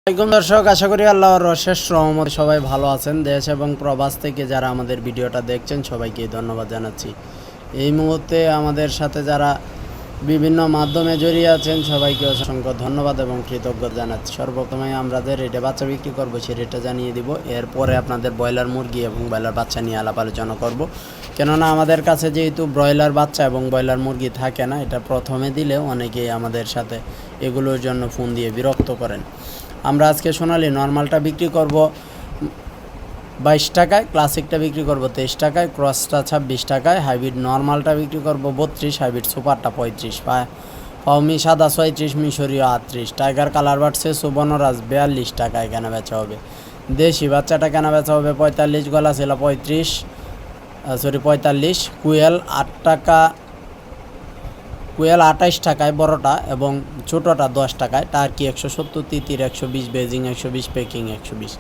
আসসালামু দর্শক, আশা করি আল্লাহর অশেষ রহমতে সবাই ভালো আছেন। দেশ এবং প্রবাস থেকে যারা আমাদের ভিডিওটা দেখছেন সবাইকে ধন্যবাদ জানাচ্ছি। এই মুহূর্তে আমাদের সাথে যারা বিভিন্ন মাধ্যমে জড়িয়ে আছেন সবাইকে অসংখ্য ধন্যবাদ এবং কৃতজ্ঞতা জানাচ্ছি। সর্বপ্রথমে আমরা যে রেটে বাচ্চা বিক্রি করবো সেই রেটটা জানিয়ে দিব। এরপরে আপনাদের ব্রয়লার মুরগি এবং ব্রয়লার বাচ্চা নিয়ে আলাপ আলোচনা করব। কেননা আমাদের কাছে যেহেতু ব্রয়লার বাচ্চা এবং ব্রয়লার মুরগি থাকে না, এটা প্রথমে দিলে অনেকেই আমাদের সাথে এগুলোর জন্য ফোন দিয়ে বিরক্ত করেন। আমরা আজকে সোনালি নর্মালটা বিক্রি করব 22 টাকায়, ক্লাসিকটা বিক্রি করব 23 টাকায়, ক্রসটা 26 টাকায়, হাইব্রিড নর্মালটা বিক্রি করব 32, হাইব্রিড সুপারটা 35, পাওমি সাদা 36, মিশরীয় 38, টাইগার কালার বাড়ছে সুবর্ণরাজ 42 টাকায় কেনা বেচা হবে। দেশি বাচ্চাটা কেনা বেচা হবে 45, গলা ছিল 45, কুয়েল 8 টাকা, কুয়েল 28 টাকায় বড়টা এবং ছোটোটা 10 টাকায়, টার্কি 170, তিতির 120, বেজিং 120, পেকিং 120,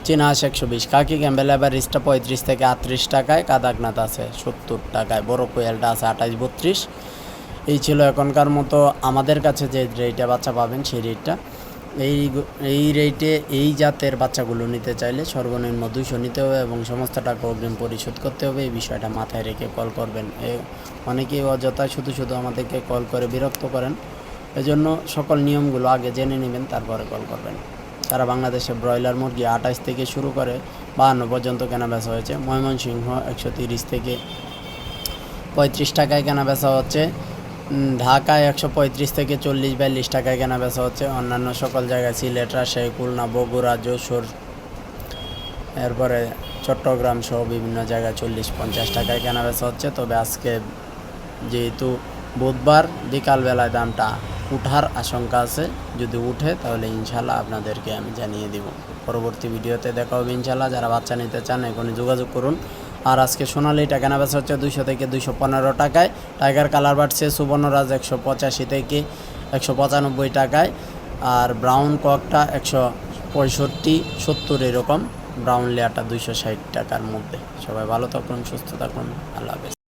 চীনাহাঁস 120, কাকি ক্যাম্বেল এভারেস্টটা 35 থেকে 38 টাকায়, কাদাকনাথ আছে 70 টাকায়, বড় কোয়েলটা আছে 28, 32। এই ছিল এখনকার মতো আমাদের কাছে যে রেটে বাচ্চা পাবেন সেই রেটটা। এই রেটে এই জাতের বাচ্চাগুলো নিতে চাইলে সর্বনিম্ন 200 নিতে হবে এবং সমস্ত টাকা অগ্রিম পরিশোধ করতে হবে। এই বিষয়টা মাথায় রেখে কল করবেন। অনেকেই অযথা শুধু আমাদেরকে কল করে বিরক্ত করেন, এজন্য সকল নিয়মগুলো আগে জেনে নেবেন, তারপরে কল করবেন। সারা বাংলাদেশে ব্রয়লার মুরগি 28 থেকে শুরু করে 52 পর্যন্ত কেনা বেচা হয়েছে। ময়মনসিংহ 130 থেকে 35 টাকায় কেনা বেচা হচ্ছে। ঢাকায় 135 থেকে 40-42 টাকায় কেনা বেচা হচ্ছে। অন্যান্য সকল জায়গায় সিলেট, রাজশাহী, খুলনা, বগুড়া, যশোর, এরপরে চট্টগ্রাম সহ বিভিন্ন জায়গায় 40-50 টাকায় কেনা বেচা হচ্ছে। তবে আজকে যেহেতু বুধবার, বিকালবেলায় দামটা উঠার আশঙ্কা আছে। যদি উঠে তাহলে ইনশাল্লাহ আপনাদেরকে আমি জানিয়ে দিব। পরবর্তী ভিডিওতে দেখা হবে ইনশাল্লাহ। যারা বাচ্চা নিতে চান এখনই যোগাযোগ করুন। আর আজকে সোনালিটা কেনা বেচা হচ্ছে 200 থেকে 215 টাকায়। টাইগার কালার বাড়ছে সুবর্ণরাজ 185 থেকে 195 টাকায়। আর ব্রাউন ককটা 165-70 এরকম। ব্রাউন লেয়ারটা 260 টাকার মধ্যে। সবাই ভালো থাকুন, সুস্থ থাকুন, আল্লাহ হাফেজ।